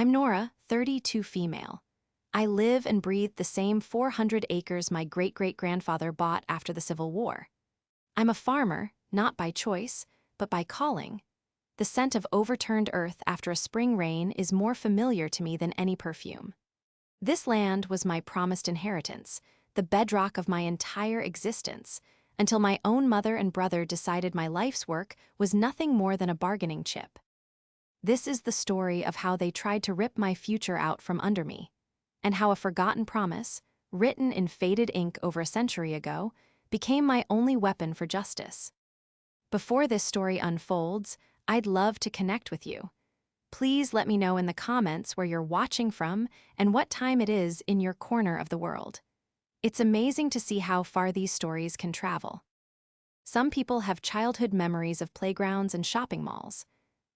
I'm Nora, 32 female. I live and breathe the same 400 acres my great-great-grandfather bought after the Civil War. I'm a farmer, not by choice, but by calling. The scent of overturned earth after a spring rain is more familiar to me than any perfume. This land was my promised inheritance, the bedrock of my entire existence, until my own mother and brother decided my life's work was nothing more than a bargaining chip. This is the story of how they tried to rip my future out from under me, and how a forgotten promise, written in faded ink over a century ago, became my only weapon for justice. Before this story unfolds, I'd love to connect with you. Please let me know in the comments where you're watching from and what time it is in your corner of the world. It's amazing to see how far these stories can travel. Some people have childhood memories of playgrounds and shopping malls.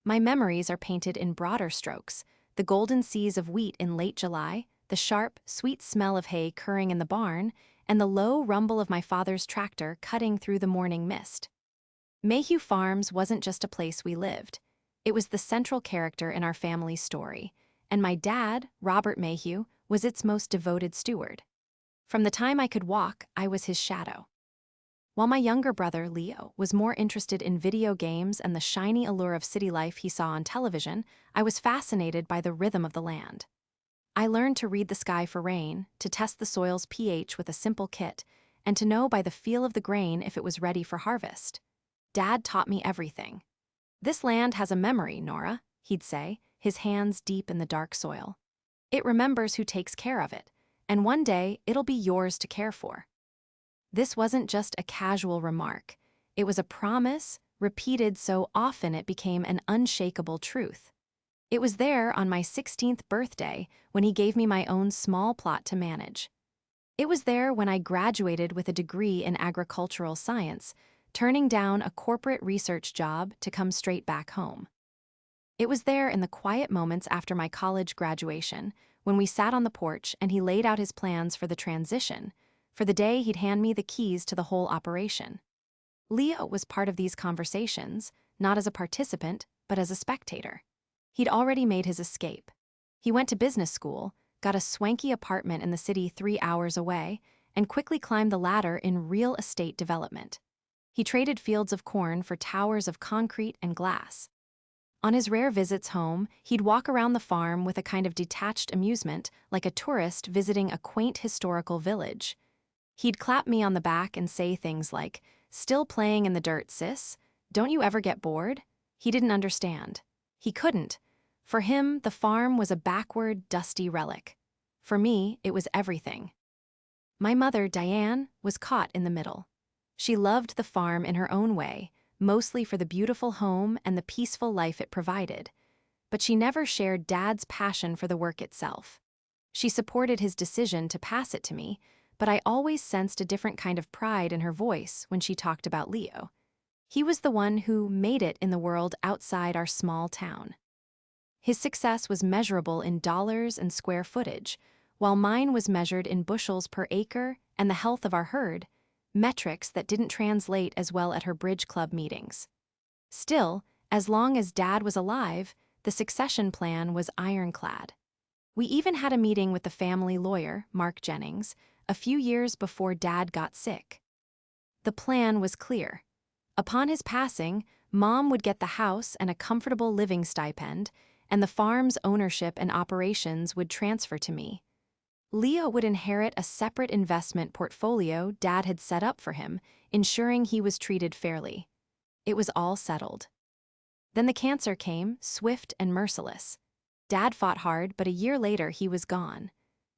My memories are painted in broader strokes: the golden seas of wheat in late July, the sharp, sweet smell of hay curring in the barn, and the low rumble of my father's tractor cutting through the morning mist. Mayhew Farms wasn't just a place we lived. It was the central character in our family's story, and my dad, Robert Mayhew, was its most devoted steward. From the time I could walk, I was his shadow. While my younger brother, Leo, was more interested in video games and the shiny allure of city life he saw on television, I was fascinated by the rhythm of the land. I learned to read the sky for rain, to test the soil's pH with a simple kit, and to know by the feel of the grain if it was ready for harvest. Dad taught me everything. "This land has a memory, Nora," he'd say, his hands deep in the dark soil. "It remembers who takes care of it, and one day it'll be yours to care for." This wasn't just a casual remark. It was a promise, repeated so often it became an unshakable truth. It was there on my 16th birthday when he gave me my own small plot to manage. It was there when I graduated with a degree in agricultural science, turning down a corporate research job to come straight back home. It was there in the quiet moments after my college graduation, when we sat on the porch and he laid out his plans for the transition, for the day he'd hand me the keys to the whole operation. Leo was part of these conversations, not as a participant, but as a spectator. He'd already made his escape. He went to business school, got a swanky apartment in the city 3 hours away, and quickly climbed the ladder in real estate development. He traded fields of corn for towers of concrete and glass. On his rare visits home, he'd walk around the farm with a kind of detached amusement, like a tourist visiting a quaint historical village. He'd clap me on the back and say things like, "Still playing in the dirt, sis? Don't you ever get bored?" He didn't understand. He couldn't. For him, the farm was a backward, dusty relic. For me, it was everything. My mother, Diane, was caught in the middle. She loved the farm in her own way, mostly for the beautiful home and the peaceful life it provided. But she never shared Dad's passion for the work itself. She supported his decision to pass it to me, but I always sensed a different kind of pride in her voice when she talked about Leo. He was the one who made it in the world outside our small town. His success was measurable in dollars and square footage, while mine was measured in bushels per acre and the health of our herd, metrics that didn't translate as well at her bridge club meetings. Still, as long as Dad was alive, the succession plan was ironclad. We even had a meeting with the family lawyer, Mark Jennings, a few years before Dad got sick. The plan was clear. Upon his passing, Mom would get the house and a comfortable living stipend, and the farm's ownership and operations would transfer to me. Leo would inherit a separate investment portfolio Dad had set up for him, ensuring he was treated fairly. It was all settled. Then the cancer came, swift and merciless. Dad fought hard, but a year later he was gone.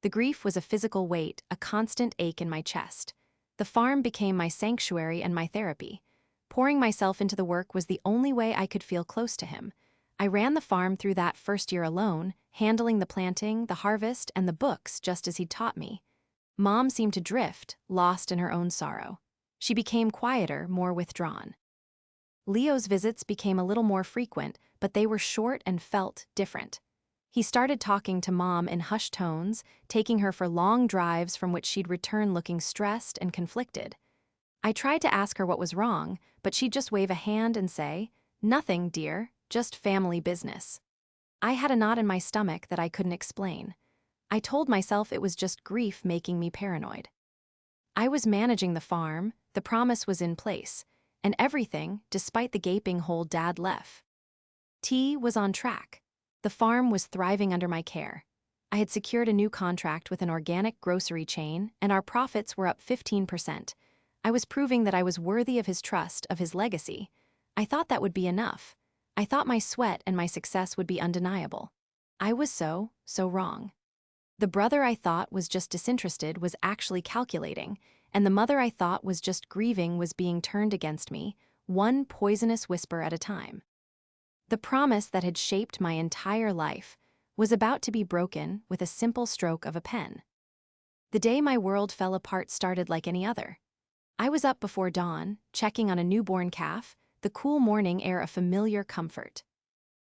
The grief was a physical weight, a constant ache in my chest. The farm became my sanctuary and my therapy. Pouring myself into the work was the only way I could feel close to him. I ran the farm through that first year alone, handling the planting, the harvest, and the books just as he'd taught me. Mom seemed to drift, lost in her own sorrow. She became quieter, more withdrawn. Leo's visits became a little more frequent, but they were short and felt different. He started talking to Mom in hushed tones, taking her for long drives from which she'd return looking stressed and conflicted. I tried to ask her what was wrong, but she'd just wave a hand and say, "Nothing, dear, just family business." I had a knot in my stomach that I couldn't explain. I told myself it was just grief making me paranoid. I was managing the farm, the promise was in place, and everything, despite the gaping hole Dad left. T was on track. The farm was thriving under my care. I had secured a new contract with an organic grocery chain, and our profits were up 15%. I was proving that I was worthy of his trust, of his legacy. I thought that would be enough. I thought my sweat and my success would be undeniable. I was so wrong. The brother I thought was just disinterested was actually calculating, and the mother I thought was just grieving was being turned against me, one poisonous whisper at a time. The promise that had shaped my entire life was about to be broken with a simple stroke of a pen. The day my world fell apart started like any other. I was up before dawn, checking on a newborn calf, the cool morning air a familiar comfort.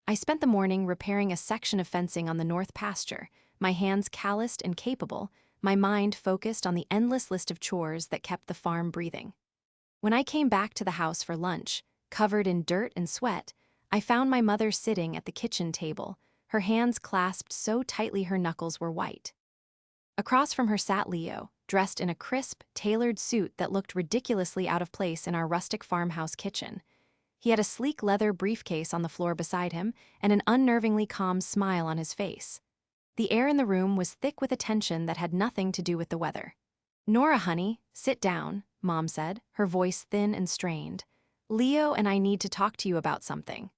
I spent the morning repairing a section of fencing on the north pasture, my hands calloused and capable, my mind focused on the endless list of chores that kept the farm breathing. When I came back to the house for lunch, covered in dirt and sweat, I found my mother sitting at the kitchen table, her hands clasped so tightly her knuckles were white. Across from her sat Leo, dressed in a crisp, tailored suit that looked ridiculously out of place in our rustic farmhouse kitchen. He had a sleek leather briefcase on the floor beside him and an unnervingly calm smile on his face. The air in the room was thick with a tension that had nothing to do with the weather. "Nora, honey, sit down," Mom said, her voice thin and strained. "Leo and I need to talk to you about something."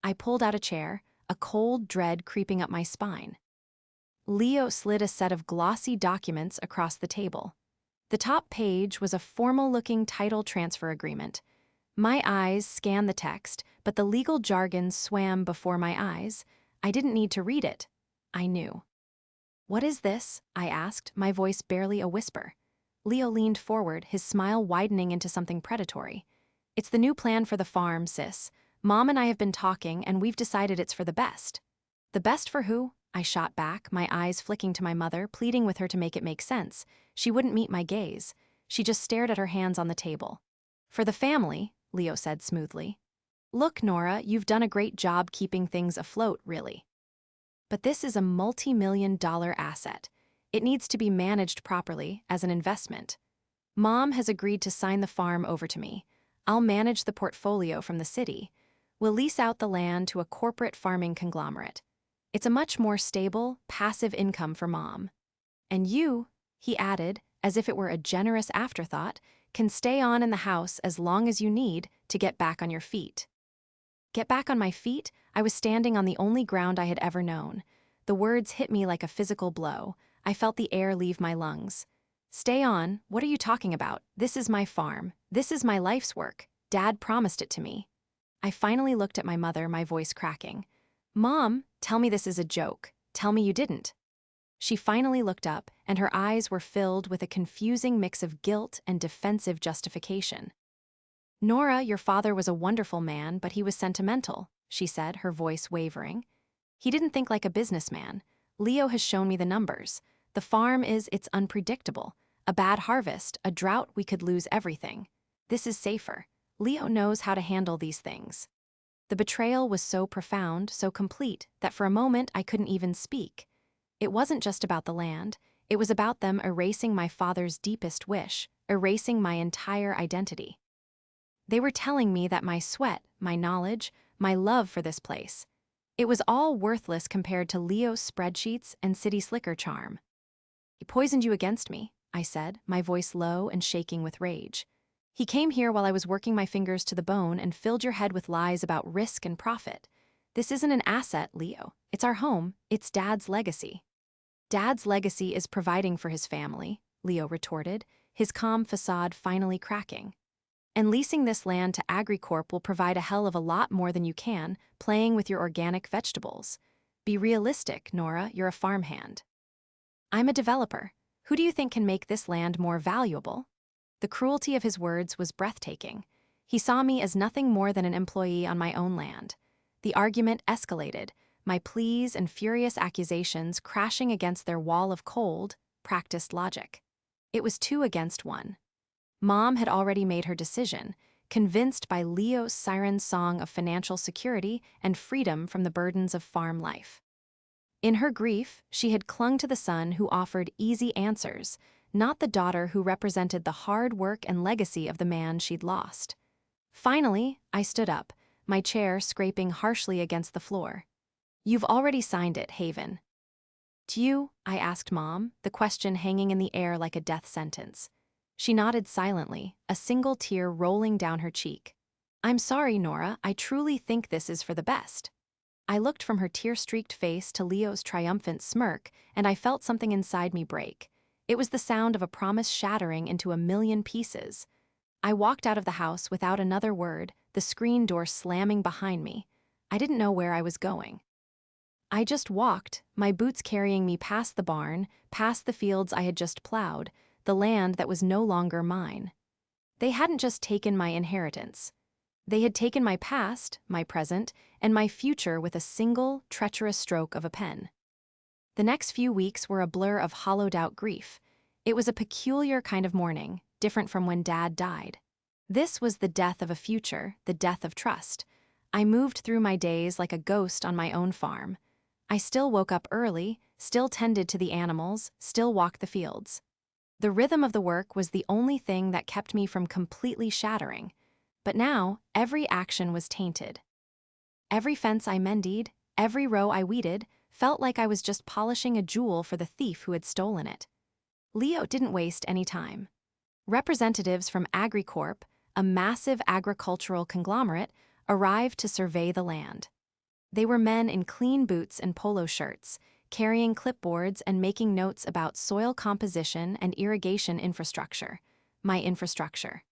I pulled out a chair, a cold dread creeping up my spine. Leo slid a set of glossy documents across the table. The top page was a formal-looking title transfer agreement. My eyes scanned the text, but the legal jargon swam before my eyes. I didn't need to read it. I knew. "What is this?" I asked, my voice barely a whisper. Leo leaned forward, his smile widening into something predatory. "It's the new plan for the farm, sis. Mom and I have been talking, and we've decided it's for the best." "The best for who?" I shot back, my eyes flicking to my mother, pleading with her to make it make sense. She wouldn't meet my gaze. She just stared at her hands on the table. "For the family," Leo said smoothly. "Look, Nora, you've done a great job keeping things afloat, really. But this is a multi-million-dollar asset. It needs to be managed properly, as an investment. Mom has agreed to sign the farm over to me. I'll manage the portfolio from the city. We'll lease out the land to a corporate farming conglomerate. It's a much more stable, passive income for Mom. And you," he added, as if it were a generous afterthought, "can stay on in the house as long as you need to get back on your feet." Get back on my feet? I was standing on the only ground I had ever known. The words hit me like a physical blow. I felt the air leave my lungs. "Stay on? What are you talking about? This is my farm. This is my life's work. Dad promised it to me." I finally looked at my mother, my voice cracking. "Mom, tell me this is a joke. Tell me you didn't." She finally looked up, and her eyes were filled with a confusing mix of guilt and defensive justification. "Nora, your father was a wonderful man, but he was sentimental," she said, her voice wavering. "He didn't think like a businessman. Leo has shown me the numbers. The farm it's unpredictable. A bad harvest, a drought, we could lose everything. This is safer. Leo knows how to handle these things." The betrayal was so profound, so complete, that for a moment I couldn't even speak. It wasn't just about the land. It was about them erasing my father's deepest wish, erasing my entire identity. They were telling me that my sweat, my knowledge, my love for this place, it was all worthless compared to Leo's spreadsheets and city slicker charm. "He poisoned you against me," I said, my voice low and shaking with rage. "He came here while I was working my fingers to the bone and filled your head with lies about risk and profit. This isn't an asset, Leo. It's our home. It's Dad's legacy." "Dad's legacy is providing for his family," Leo retorted, his calm facade finally cracking. "And leasing this land to AgriCorp will provide a hell of a lot more than you can, playing with your organic vegetables. Be realistic, Nora, you're a farmhand." "I'm a developer. Who do you think can make this land more valuable?" The cruelty of his words was breathtaking. He saw me as nothing more than an employee on my own land. The argument escalated, my pleas and furious accusations crashing against their wall of cold, practiced logic. It was 2 against 1. Mom had already made her decision, convinced by Leo's siren song of financial security and freedom from the burdens of farm life. In her grief, she had clung to the son who offered easy answers, not the daughter who represented the hard work and legacy of the man she'd lost. Finally, I stood up, my chair scraping harshly against the floor. "You've already signed it, Haven." "Do you?" I asked Mom, the question hanging in the air like a death sentence. She nodded silently, a single tear rolling down her cheek. "I'm sorry, Nora, I truly think this is for the best." I looked from her tear-streaked face to Leo's triumphant smirk, and I felt something inside me break. It was the sound of a promise shattering into a million pieces. I walked out of the house without another word, the screen door slamming behind me. I didn't know where I was going. I just walked, my boots carrying me past the barn, past the fields I had just plowed, the land that was no longer mine. They hadn't just taken my inheritance. They had taken my past, my present, and my future with a single, treacherous stroke of a pen. The next few weeks were a blur of hollowed-out grief. It was a peculiar kind of mourning, different from when Dad died. This was the death of a future, the death of trust. I moved through my days like a ghost on my own farm. I still woke up early, still tended to the animals, still walked the fields. The rhythm of the work was the only thing that kept me from completely shattering. But now, every action was tainted. Every fence I mended, every row I weeded, felt like I was just polishing a jewel for the thief who had stolen it. Leo didn't waste any time. Representatives from AgriCorp, a massive agricultural conglomerate, arrived to survey the land. They were men in clean boots and polo shirts, carrying clipboards and making notes about soil composition and irrigation infrastructure, my infrastructure.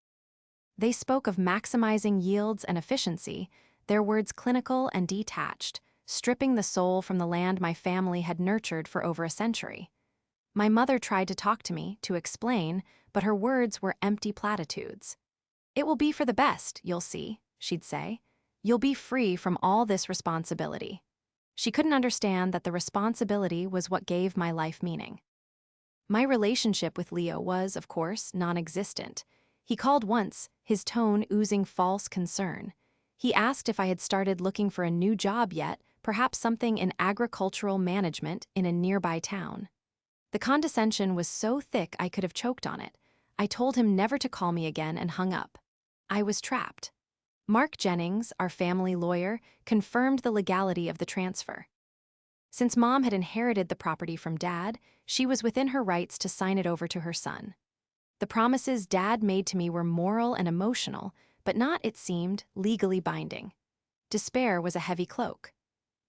They spoke of maximizing yields and efficiency, their words clinical and detached, stripping the soul from the land my family had nurtured for over a century. My mother tried to talk to me, to explain, but her words were empty platitudes. "It will be for the best, you'll see," she'd say. "You'll be free from all this responsibility." She couldn't understand that the responsibility was what gave my life meaning. My relationship with Leo was, of course, non-existent. He called once, his tone oozing false concern. He asked if I had started looking for a new job yet, perhaps something in agricultural management in a nearby town. The condescension was so thick I could have choked on it. I told him never to call me again and hung up. I was trapped. Mark Jennings, our family lawyer, confirmed the legality of the transfer. Since Mom had inherited the property from Dad, she was within her rights to sign it over to her son. The promises Dad made to me were moral and emotional, but not, it seemed, legally binding. Despair was a heavy cloak.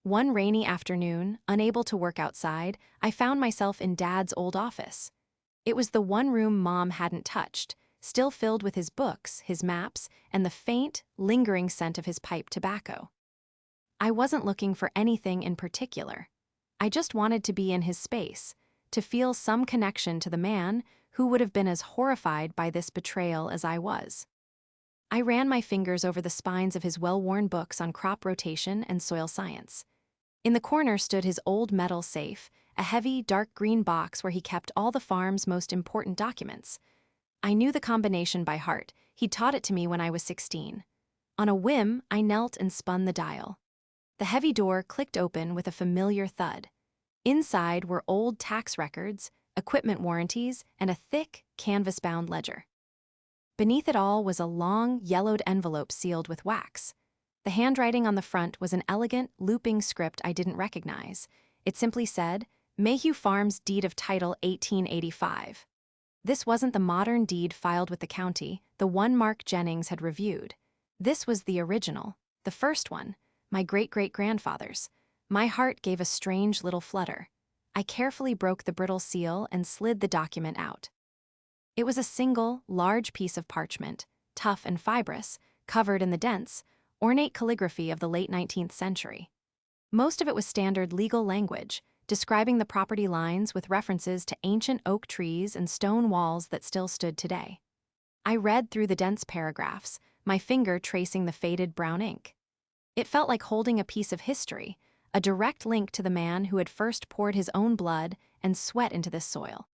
One rainy afternoon, unable to work outside, I found myself in Dad's old office. It was the one room Mom hadn't touched, still filled with his books, his maps, and the faint, lingering scent of his pipe tobacco. I wasn't looking for anything in particular. I just wanted to be in his space, to feel some connection to the man who would have been as horrified by this betrayal as I was. I ran my fingers over the spines of his well-worn books on crop rotation and soil science. In the corner stood his old metal safe, a heavy, dark green box where he kept all the farm's most important documents. I knew the combination by heart. He'd taught it to me when I was 16. On a whim, I knelt and spun the dial. The heavy door clicked open with a familiar thud. Inside were old tax records, equipment warranties, and a thick, canvas-bound ledger. Beneath it all was a long, yellowed envelope sealed with wax. The handwriting on the front was an elegant, looping script I didn't recognize. It simply said, "Mayhew Farms Deed of Title 1885. This wasn't the modern deed filed with the county, the one Mark Jennings had reviewed. This was the original, the first one, my great-great-grandfather's. My heart gave a strange little flutter. I carefully broke the brittle seal and slid the document out. It was a single, large piece of parchment, tough and fibrous, covered in the dense, ornate calligraphy of the late 19th century. Most of it was standard legal language, describing the property lines with references to ancient oak trees and stone walls that still stood today. I read through the dense paragraphs, my finger tracing the faded brown ink. It felt like holding a piece of history, a direct link to the man who had first poured his own blood and sweat into this soil.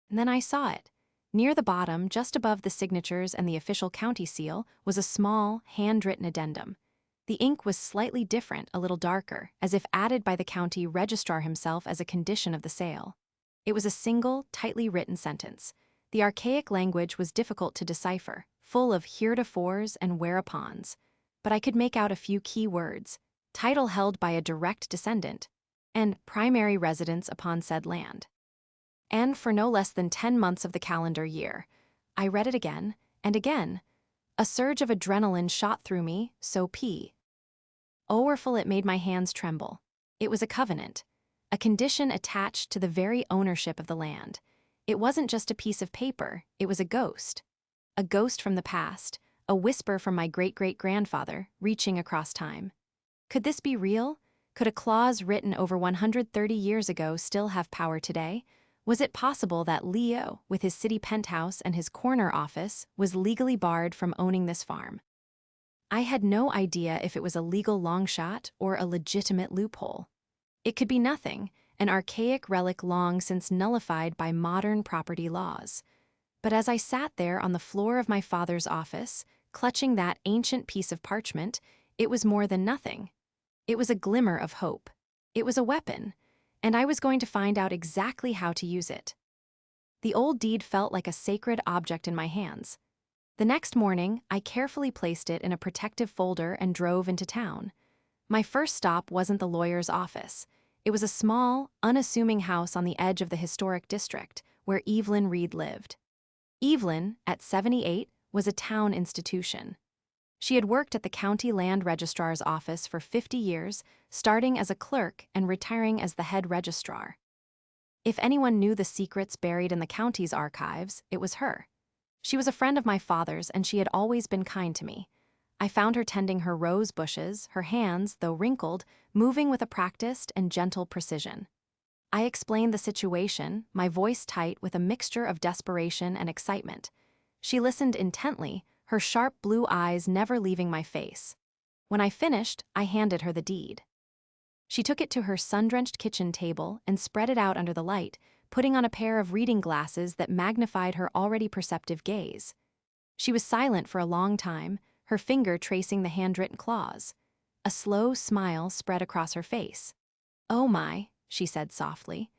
And then I saw it. Near the bottom, just above the signatures and the official county seal, was a small, handwritten addendum. The ink was slightly different, a little darker, as if added by the county registrar himself as a condition of the sale. It was a single, tightly written sentence. The archaic language was difficult to decipher, full of heretofores and whereupons, but I could make out a few key words: title held by a direct descendant, and primary residence upon said land. And for no less than 10 months of the calendar year. I read it again, and again. A surge of adrenaline shot through me, so powerful it made my hands tremble. It was a covenant, a condition attached to the very ownership of the land. It wasn't just a piece of paper, it was a ghost. A ghost from the past, a whisper from my great-great-grandfather, reaching across time. Could this be real? Could a clause written over 130 years ago still have power today? Was it possible that Leo, with his city penthouse and his corner office, was legally barred from owning this farm? I had no idea if it was a legal long shot or a legitimate loophole. It could be nothing, an archaic relic long since nullified by modern property laws. But as I sat there on the floor of my father's office, clutching that ancient piece of parchment, it was more than nothing. It was a glimmer of hope. It was a weapon, and I was going to find out exactly how to use it. The old deed felt like a sacred object in my hands. The next morning, I carefully placed it in a protective folder and drove into town. My first stop wasn't the lawyer's office. It was a small, unassuming house on the edge of the historic district, where Evelyn Reed lived. Evelyn, at 78, was a town institution. She had worked at the county land registrar's office for 50 years, starting as a clerk and retiring as the head registrar. If anyone knew the secrets buried in the county's archives, it was her. She was a friend of my father's, and she had always been kind to me. I found her tending her rose bushes, her hands, though wrinkled, moving with a practiced and gentle precision. I explained the situation, my voice tight with a mixture of desperation and excitement. She listened intently, her sharp blue eyes never leaving my face. When I finished, I handed her the deed. She took it to her sun-drenched kitchen table and spread it out under the light, putting on a pair of reading glasses that magnified her already perceptive gaze. She was silent for a long time, her finger tracing the handwritten clause. A slow smile spread across her face. "Oh my," she said softly.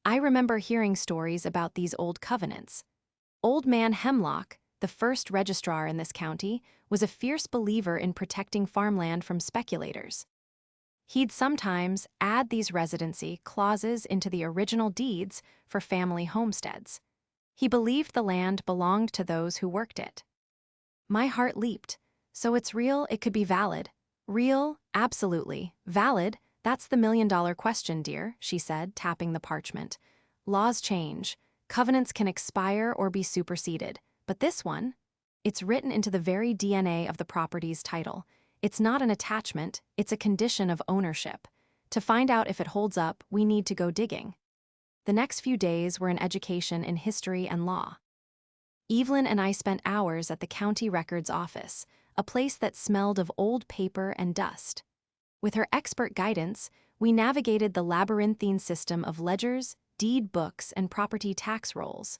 "I remember hearing stories about these old covenants. Old Man Hemlock, the first registrar in this county, was a fierce believer in protecting farmland from speculators. He'd sometimes add these residency clauses into the original deeds for family homesteads. He believed the land belonged to those who worked it." My heart leaped. So it's real, it could be valid. Real, absolutely. Valid, that's the million-dollar question, dear, she said, tapping the parchment. Laws change. Covenants can expire or be superseded. But this one? It's written into the very DNA of the property's title. It's not an attachment, it's a condition of ownership. To find out if it holds up, we need to go digging. The next few days were an education in history and law. Evelyn and I spent hours at the county records office, a place that smelled of old paper and dust. With her expert guidance, we navigated the labyrinthine system of ledgers, deed books, and property tax rolls.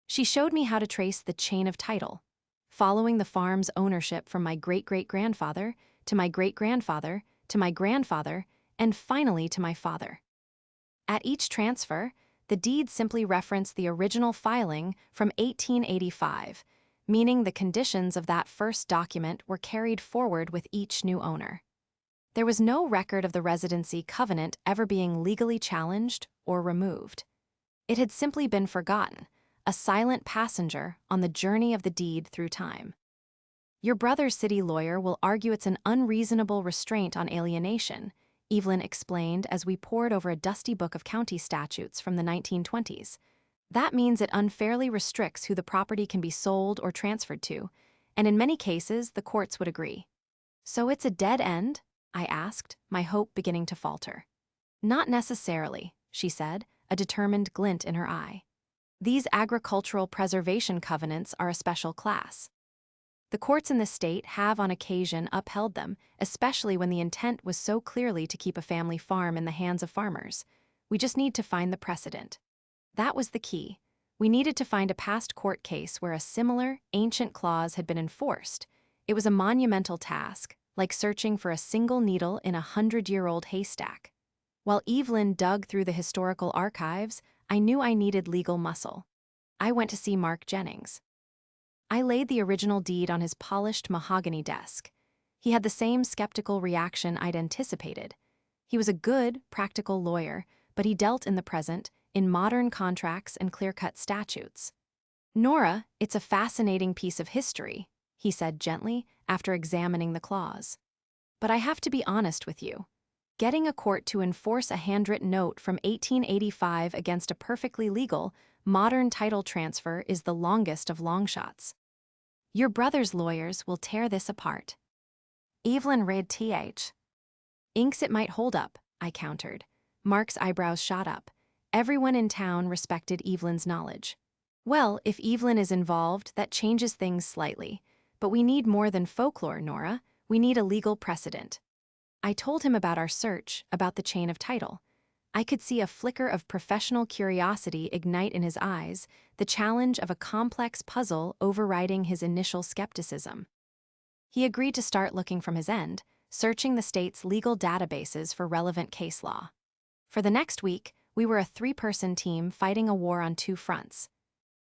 She showed me how to trace the chain of title, following the farm's ownership from my great-great-grandfather, to my great-grandfather, to my grandfather, and finally to my father. At each transfer, the deed simply referenced the original filing from 1885, meaning the conditions of that first document were carried forward with each new owner. There was no record of the residency covenant ever being legally challenged or removed. It had simply been forgotten, a silent passenger on the journey of the deed through time. "Your brother's city lawyer will argue it's an unreasonable restraint on alienation," Evelyn explained as we pored over a dusty book of county statutes from the 1920s. "That means it unfairly restricts who the property can be sold or transferred to, and in many cases the courts would agree." "So it's a dead end?" I asked, my hope beginning to falter. "Not necessarily," she said, a determined glint in her eye. "These agricultural preservation covenants are a special class. The courts in this state have on occasion upheld them, especially when the intent was so clearly to keep a family farm in the hands of farmers. We just need to find the precedent." That was the key. We needed to find a past court case where a similar, ancient clause had been enforced. It was a monumental task, like searching for a single needle in a 100-year-old haystack. While Evelyn dug through the historical archives, I knew I needed legal muscle. I went to see Mark Jennings. I laid the original deed on his polished mahogany desk. He had the same skeptical reaction I'd anticipated. He was a good, practical lawyer, but he dealt in the present, in modern contracts and clear-cut statutes. "Nora, it's a fascinating piece of history," he said gently after examining the clause. "But I have to be honest with you. Getting a court to enforce a handwritten note from 1885 against a perfectly legal, modern title transfer is the longest of long shots. Your brother's lawyers will tear this apart." Evelyn read th. "Inks it might hold up," I countered. Mark's eyebrows shot up. Everyone in town respected Evelyn's knowledge. "Well, if Evelyn is involved, that changes things slightly. But we need more than folklore, Nora. We need a legal precedent." I told him about our search, about the chain of title. I could see a flicker of professional curiosity ignite in his eyes, the challenge of a complex puzzle overriding his initial skepticism. He agreed to start looking from his end, searching the state's legal databases for relevant case law. For the next week, we were a 3-person team fighting a war on 2 fronts.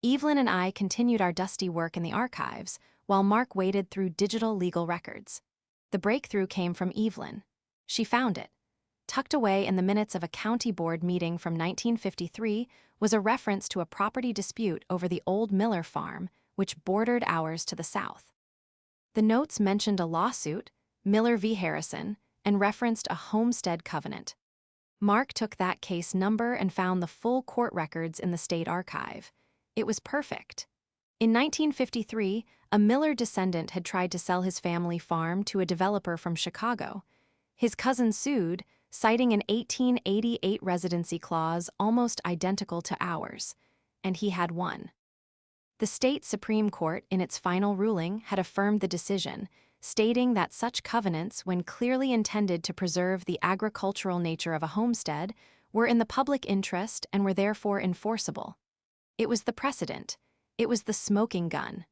Evelyn and I continued our dusty work in the archives, while Mark waded through digital legal records. The breakthrough came from Evelyn. She found it. Tucked away in the minutes of a county board meeting from 1953 was a reference to a property dispute over the old Miller farm, which bordered ours to the south. The notes mentioned a lawsuit, Miller v. Harrison, and referenced a homestead covenant. Mark took that case number and found the full court records in the state archive. It was perfect. In 1953, a Miller descendant had tried to sell his family farm to a developer from Chicago. His cousin sued, citing an 1888 residency clause almost identical to ours, and he had won. The state Supreme Court, in its final ruling, had affirmed the decision, stating that such covenants, when clearly intended to preserve the agricultural nature of a homestead, were in the public interest and were therefore enforceable. It was the precedent. It was the smoking gun.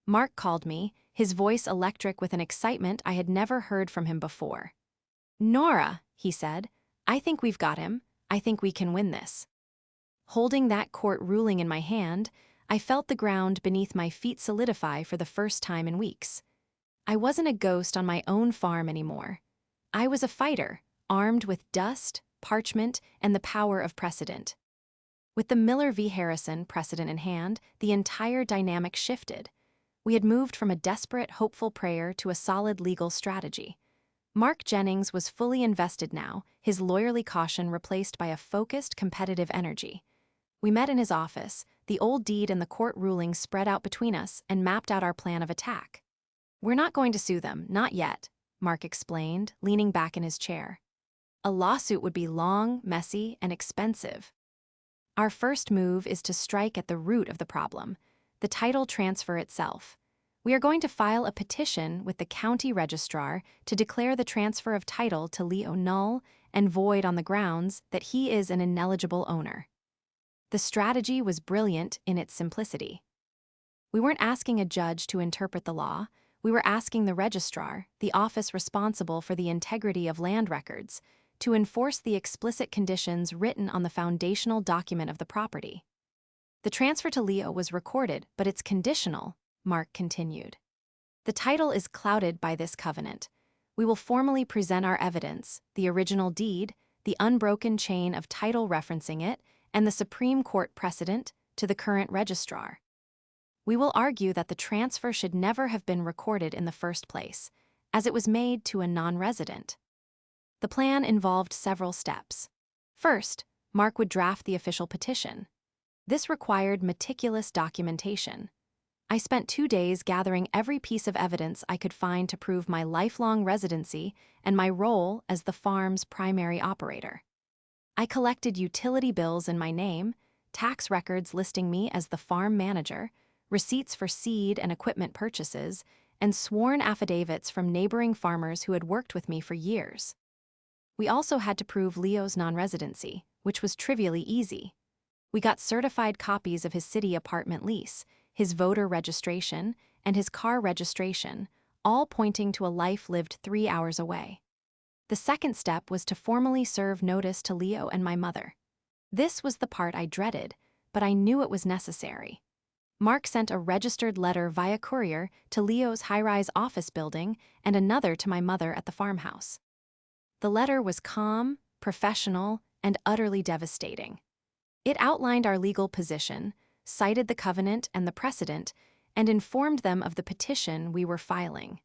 Mark called me, his voice electric with an excitement I had never heard from him before. "Nora," he said, "I think we've got him. I think we can win this." Holding that court ruling in my hand, I felt the ground beneath my feet solidify for the first time in weeks. I wasn't a ghost on my own farm anymore. I was a fighter, armed with dust, parchment, and the power of precedent. With the Miller v. Harrison precedent in hand, the entire dynamic shifted. We had moved from a desperate, hopeful prayer to a solid legal strategy. Mark Jennings was fully invested now, his lawyerly caution replaced by a focused, competitive energy. We met in his office, the old deed and the court ruling spread out between us, and mapped out our plan of attack. "We're not going to sue them, not yet," Mark explained, leaning back in his chair. "A lawsuit would be long, messy, and expensive. Our first move is to strike at the root of the problem, the title transfer itself. We are going to file a petition with the county registrar to declare the transfer of title to Leo null and void on the grounds that he is an ineligible owner." The strategy was brilliant in its simplicity. We weren't asking a judge to interpret the law. We were asking the registrar, the office responsible for the integrity of land records, to enforce the explicit conditions written on the foundational document of the property. "The transfer to Leo was recorded, but it's conditional," Mark continued. "The title is clouded by this covenant. We will formally present our evidence, the original deed, the unbroken chain of title referencing it, and the Supreme Court precedent, to the current registrar. We will argue that the transfer should never have been recorded in the first place, as it was made to a non-resident." The plan involved several steps. First, Mark would draft the official petition. This required meticulous documentation. I spent 2 days gathering every piece of evidence I could find to prove my lifelong residency and my role as the farm's primary operator. I collected utility bills in my name, tax records listing me as the farm manager, receipts for seed and equipment purchases, and sworn affidavits from neighboring farmers who had worked with me for years. We also had to prove Leo's non-residency, which was trivially easy. We got certified copies of his city apartment lease, his voter registration, and his car registration, all pointing to a life lived 3 hours away. The second step was to formally serve notice to Leo and my mother. This was the part I dreaded, but I knew it was necessary. Mark sent a registered letter via courier to Leo's high-rise office building and another to my mother at the farmhouse. The letter was calm, professional, and utterly devastating. It outlined our legal position, cited the covenant and the precedent, and informed them of the petition we were filing.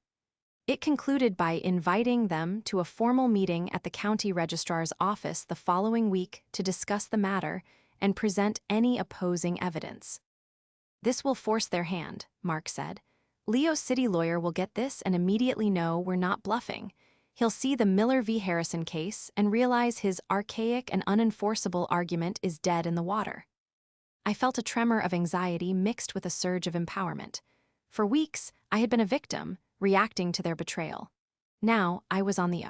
It concluded by inviting them to a formal meeting at the county registrar's office the following week to discuss the matter and present any opposing evidence. "This will force their hand," Mark said. "Leo's city lawyer will get this and immediately know we're not bluffing. He'll see the Miller v. Harrison case and realize his archaic and unenforceable argument is dead in the water." I felt a tremor of anxiety mixed with a surge of empowerment. For weeks, I had been a victim, reacting to their betrayal. Now, I was on the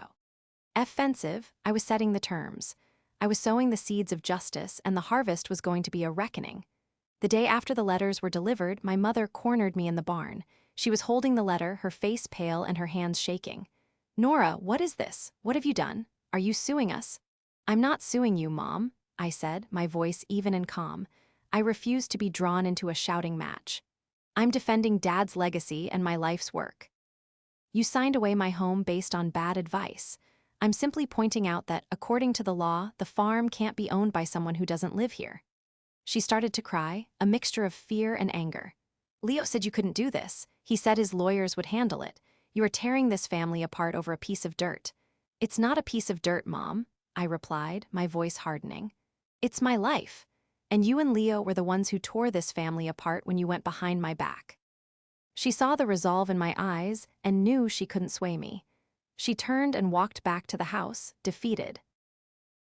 offensive. I was setting the terms. I was sowing the seeds of justice, and the harvest was going to be a reckoning. The day after the letters were delivered, my mother cornered me in the barn. She was holding the letter, her face pale and her hands shaking. "Nora, what is this? What have you done? Are you suing us?" "I'm not suing you, Mom," I said, my voice even and calm. I refused to be drawn into a shouting match. "I'm defending Dad's legacy and my life's work." "You signed away my home based on bad advice. I'm simply pointing out that, according to the law, the farm can't be owned by someone who doesn't live here." She started to cry, a mixture of fear and anger. "Leo said you couldn't do this. He said his lawyers would handle it. You are tearing this family apart over a piece of dirt." "It's not a piece of dirt, Mom," I replied, my voice hardening. "It's my life. And you and Leo were the ones who tore this family apart when you went behind my back." She saw the resolve in my eyes and knew she couldn't sway me. She turned and walked back to the house, defeated.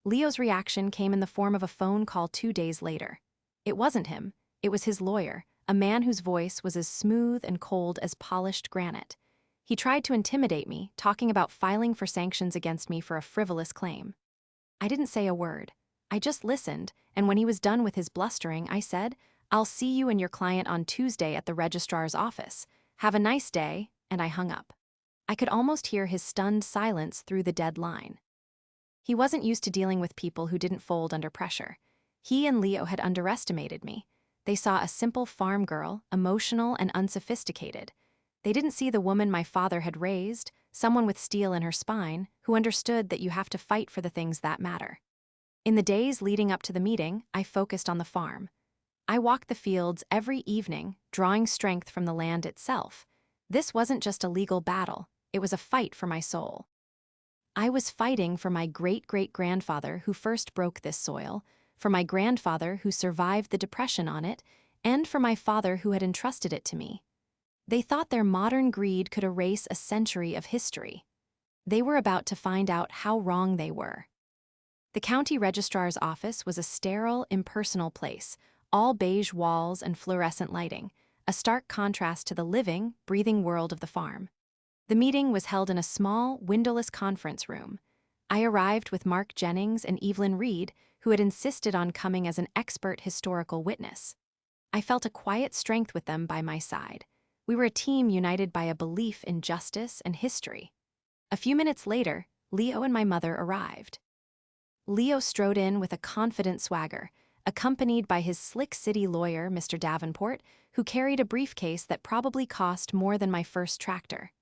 Leo's reaction came in the form of a phone call 2 days later. It wasn't him. It was his lawyer, a man whose voice was as smooth and cold as polished granite. He tried to intimidate me, talking about filing for sanctions against me for a frivolous claim. I didn't say a word. I just listened, and when he was done with his blustering, I said, "I'll see you and your client on Tuesday at the registrar's office. Have a nice day," and I hung up. I could almost hear his stunned silence through the dead line. He wasn't used to dealing with people who didn't fold under pressure. He and Leo had underestimated me. They saw a simple farm girl, emotional and unsophisticated. They didn't see the woman my father had raised, someone with steel in her spine, who understood that you have to fight for the things that matter. In the days leading up to the meeting, I focused on the farm. I walked the fields every evening, drawing strength from the land itself. This wasn't just a legal battle, it was a fight for my soul. I was fighting for my great-great-grandfather who first broke this soil, for my grandfather who survived the depression on it, and for my father who had entrusted it to me. They thought their modern greed could erase a century of history. They were about to find out how wrong they were. The county registrar's office was a sterile, impersonal place, all beige walls and fluorescent lighting, a stark contrast to the living, breathing world of the farm. The meeting was held in a small, windowless conference room. I arrived with Mark Jennings and Evelyn Reed, who had insisted on coming as an expert historical witness. I felt a quiet strength with them by my side. We were a team united by a belief in justice and history. A few minutes later, Leo and my mother arrived. Leo strode in with a confident swagger, accompanied by his slick city lawyer, Mr. Davenport, who carried a briefcase that probably cost more than my first tractor.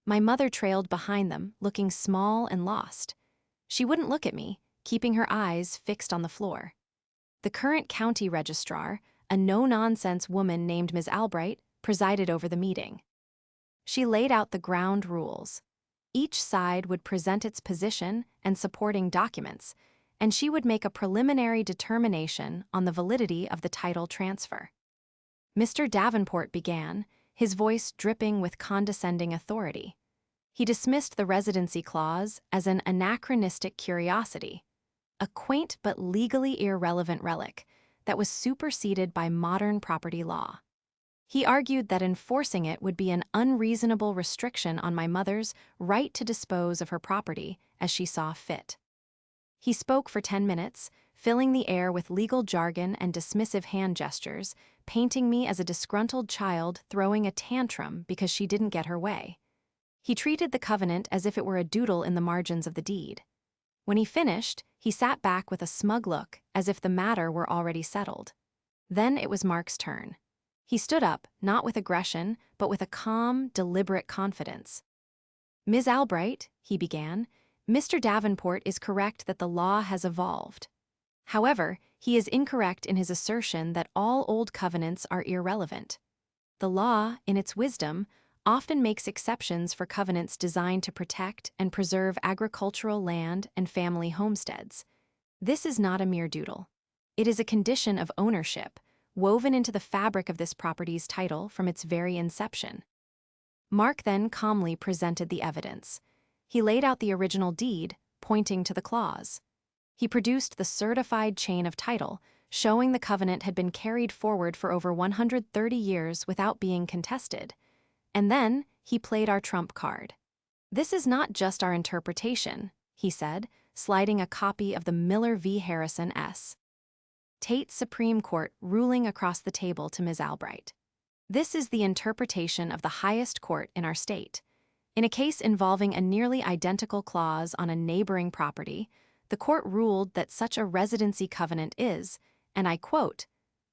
My mother trailed behind them, looking small and lost. She wouldn't look at me, keeping her eyes fixed on the floor. The current county registrar, a no-nonsense woman named Ms. Albright, presided over the meeting. She laid out the ground rules. Each side would present its position and supporting documents, and she would make a preliminary determination on the validity of the title transfer. Mr. Davenport began, his voice dripping with condescending authority. He dismissed the residency clause as an anachronistic curiosity, a quaint but legally irrelevant relic that was superseded by modern property law. He argued that enforcing it would be an unreasonable restriction on my mother's right to dispose of her property as she saw fit. He spoke for 10 minutes, filling the air with legal jargon and dismissive hand gestures, painting me as a disgruntled child throwing a tantrum because she didn't get her way. He treated the covenant as if it were a doodle in the margins of the deed. When he finished, he sat back with a smug look, as if the matter were already settled. Then it was Mark's turn. He stood up, not with aggression, but with a calm, deliberate confidence. "Ms. Albright," he began, "Mr. Davenport is correct that the law has evolved. However, he is incorrect in his assertion that all old covenants are irrelevant. The law, in its wisdom, often makes exceptions for covenants designed to protect and preserve agricultural land and family homesteads. This is not a mere doodle. It is a condition of ownership, woven into the fabric of this property's title from its very inception." Mark then calmly presented the evidence. He laid out the original deed, pointing to the clause. He produced the certified chain of title, showing the covenant had been carried forward for over 130 years without being contested. And then he played our trump card. "This is not just our interpretation," he said, sliding a copy of the Miller v. Harrison S. Tate Supreme Court ruling across the table to Ms. Albright. "This is the interpretation of the highest court in our state. In a case involving a nearly identical clause on a neighboring property, the court ruled that such a residency covenant is, and I quote,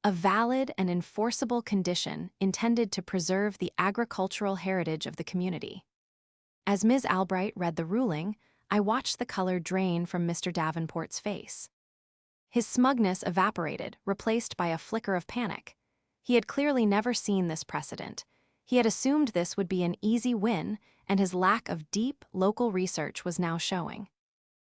a valid and enforceable condition intended to preserve the agricultural heritage of the community." As Ms. Albright read the ruling, I watched the color drain from Mr. Davenport's face. His smugness evaporated, replaced by a flicker of panic. He had clearly never seen this precedent. He had assumed this would be an easy win, and his lack of deep, local research was now showing.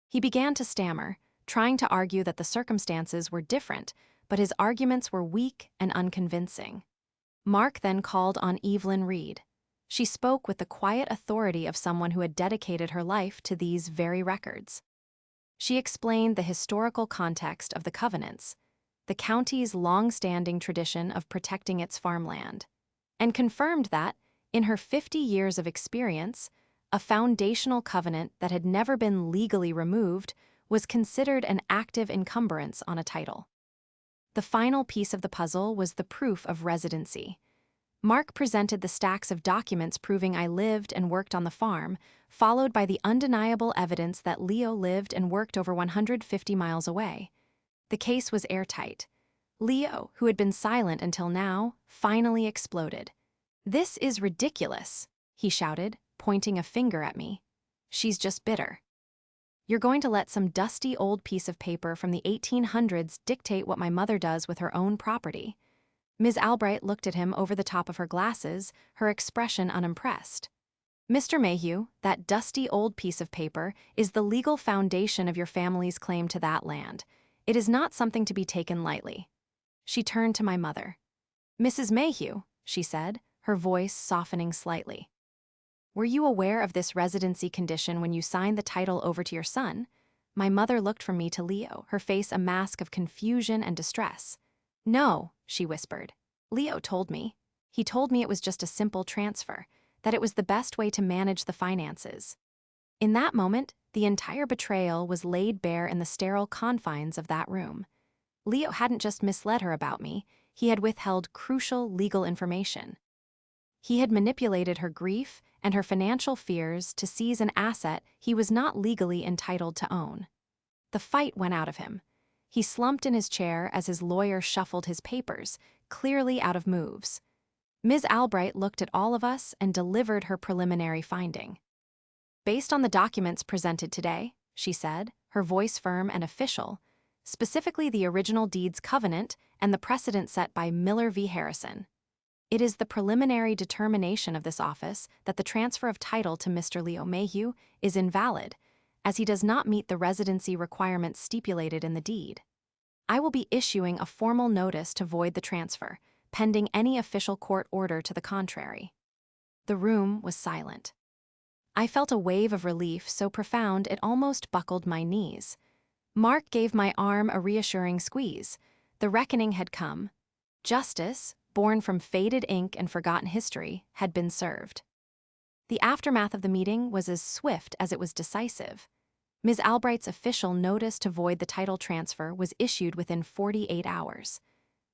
He began to stammer, trying to argue that the circumstances were different, but his arguments were weak and unconvincing. Mark then called on Evelyn Reed. She spoke with the quiet authority of someone who had dedicated her life to these very records. She explained the historical context of the covenants, the county's long-standing tradition of protecting its farmland, and confirmed that, in her 50 years of experience, a foundational covenant that had never been legally removed was considered an active encumbrance on a title. The final piece of the puzzle was the proof of residency. Mark presented the stacks of documents proving I lived and worked on the farm, followed by the undeniable evidence that Leo lived and worked over 150 miles away. The case was airtight. Leo, who had been silent until now, finally exploded. "This is ridiculous," he shouted, pointing a finger at me. "She's just bitter. You're going to let some dusty old piece of paper from the 1800s dictate what my mother does with her own property." Ms. Albright looked at him over the top of her glasses, her expression unimpressed. "Mr. Mayhew, that dusty old piece of paper is the legal foundation of your family's claim to that land. It is not something to be taken lightly." She turned to my mother. "Mrs. Mayhew," she said, her voice softening slightly. "Were you aware of this residency condition when you signed the title over to your son?" My mother looked from me to Leo, her face a mask of confusion and distress. "No," she whispered. "Leo told me. He told me it was just a simple transfer, that it was the best way to manage the finances." In that moment, the entire betrayal was laid bare in the sterile confines of that room. Leo hadn't just misled her about me, he had withheld crucial legal information. He had manipulated her grief and her financial fears to seize an asset he was not legally entitled to own. The fight went out of him. He slumped in his chair as his lawyer shuffled his papers, clearly out of moves. Ms. Albright looked at all of us and delivered her preliminary finding. "Based on the documents presented today," she said, her voice firm and official, "specifically the original deed's covenant and the precedent set by Miller v. Harrison, it is the preliminary determination of this office that the transfer of title to Mr. Leo Mayhew is invalid, as he does not meet the residency requirements stipulated in the deed. I will be issuing a formal notice to void the transfer, pending any official court order to the contrary." The room was silent. I felt a wave of relief so profound it almost buckled my knees. Mark gave my arm a reassuring squeeze. The reckoning had come. Justice, born from faded ink and forgotten history, had been served. The aftermath of the meeting was as swift as it was decisive. Ms. Albright's official notice to void the title transfer was issued within 48 hours.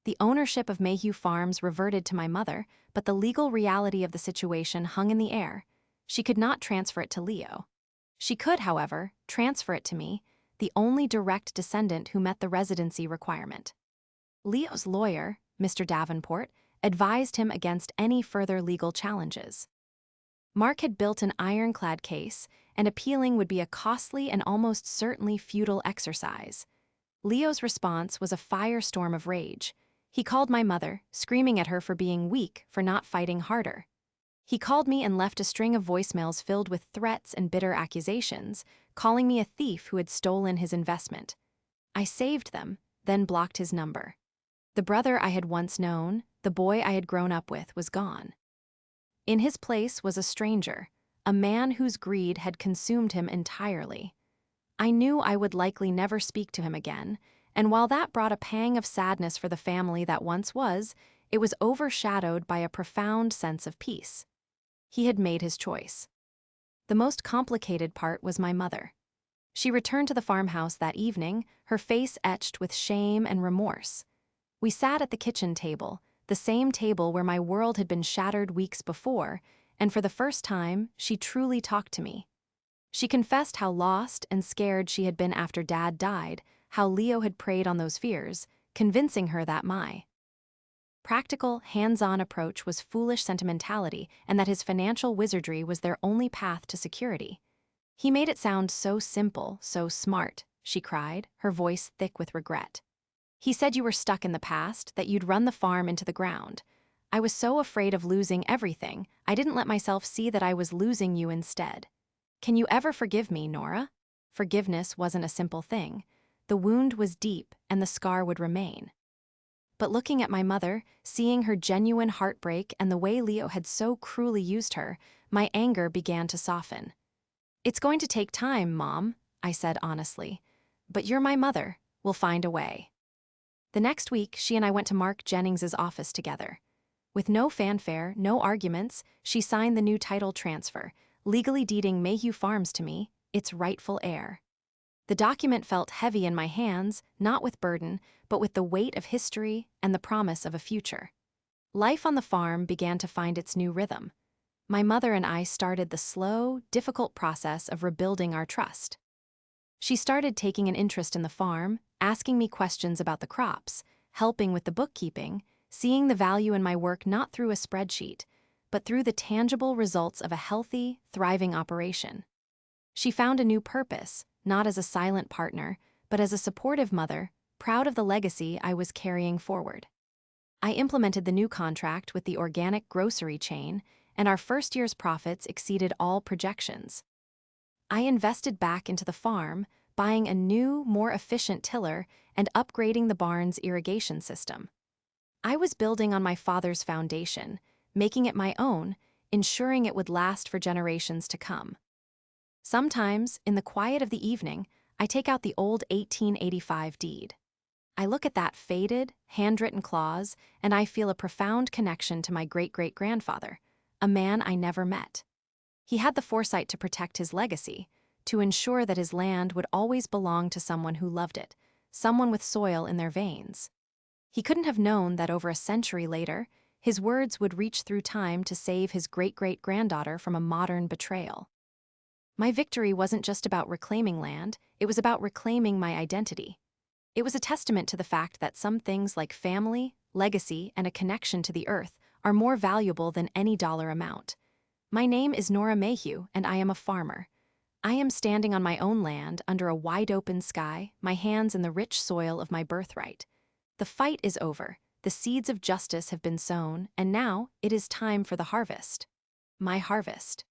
The ownership of Mayhew Farms reverted to my mother, but the legal reality of the situation hung in the air. She could not transfer it to Leo. She could, however, transfer it to me, the only direct descendant who met the residency requirement. Leo's lawyer, Mr. Davenport, advised him against any further legal challenges. Mark had built an ironclad case, and appealing would be a costly and almost certainly futile exercise. Leo's response was a firestorm of rage. He called my mother, screaming at her for being weak, for not fighting harder. He called me and left a string of voicemails filled with threats and bitter accusations, calling me a thief who had stolen his investment. I saved them, then blocked his number. The brother I had once known, the boy I had grown up with, was gone. In his place was a stranger, a man whose greed had consumed him entirely. I knew I would likely never speak to him again, and while that brought a pang of sadness for the family that once was, it was overshadowed by a profound sense of peace. He had made his choice. The most complicated part was my mother. She returned to the farmhouse that evening, her face etched with shame and remorse. We sat at the kitchen table, the same table where my world had been shattered weeks before, and for the first time, she truly talked to me. She confessed how lost and scared she had been after Dad died, how Leo had preyed on those fears, convincing her that my practical, hands-on approach was foolish sentimentality and that his financial wizardry was their only path to security. He made it sound so simple, so smart, she cried, her voice thick with regret. He said you were stuck in the past, that you'd run the farm into the ground. I was so afraid of losing everything, I didn't let myself see that I was losing you instead. Can you ever forgive me, Nora? Forgiveness wasn't a simple thing. The wound was deep, and the scar would remain. But looking at my mother, seeing her genuine heartbreak and the way Leo had so cruelly used her, my anger began to soften. It's going to take time, Mom, I said honestly. But you're my mother. We'll find a way. The next week, she and I went to Mark Jennings's office together. With no fanfare, no arguments, she signed the new title transfer, legally deeding Mayhew Farms to me, its rightful heir. The document felt heavy in my hands, not with burden, but with the weight of history and the promise of a future. Life on the farm began to find its new rhythm. My mother and I started the slow, difficult process of rebuilding our trust. She started taking an interest in the farm, asking me questions about the crops, helping with the bookkeeping, seeing the value in my work not through a spreadsheet, but through the tangible results of a healthy, thriving operation. She found a new purpose, not as a silent partner, but as a supportive mother, proud of the legacy I was carrying forward. I implemented the new contract with the organic grocery chain, and our first year's profits exceeded all projections. I invested back into the farm, buying a new, more efficient tiller and upgrading the barn's irrigation system. I was building on my father's foundation, making it my own, ensuring it would last for generations to come. Sometimes, in the quiet of the evening, I take out the old 1885 deed. I look at that faded, handwritten clause, and I feel a profound connection to my great-great-grandfather, a man I never met. He had the foresight to protect his legacy, to ensure that his land would always belong to someone who loved it, someone with soil in their veins. He couldn't have known that over a century later, his words would reach through time to save his great-great-granddaughter from a modern betrayal. My victory wasn't just about reclaiming land, it was about reclaiming my identity. It was a testament to the fact that some things like family, legacy, and a connection to the earth are more valuable than any dollar amount. My name is Nora Mayhew, and I am a farmer. I am standing on my own land under a wide-open sky, my hands in the rich soil of my birthright. The fight is over, the seeds of justice have been sown, and now it is time for the harvest. My harvest.